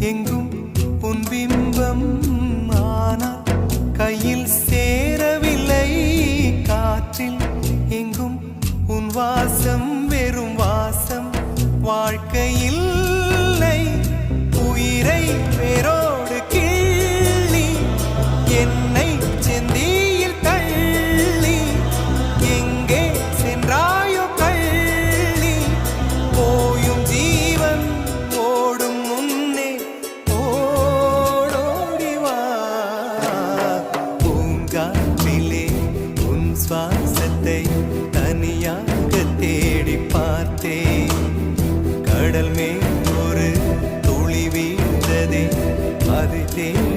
எங்கும் உன் பிம்பம், ஆனால் கையில் சேரவில்லை. காற்றில் எங்கும் உன் வாசம், வெறும் வாசம் வாழ்க்கையில். உயிரை வேரோடு கிள்ளி என்னை செந்தியில் தள்ளி எங்கே சென்றாயோ கள்ளி. போயும் ஜீவன் ஓடும் முன்னே ஓடோடிவா. பூங்காற்றிலே உன் சுவாசத்தை தனியாக தேடி பார்த்தேன். கடல் மேல் ஒரு துளி வீழ்ந்ததே, அது தேடி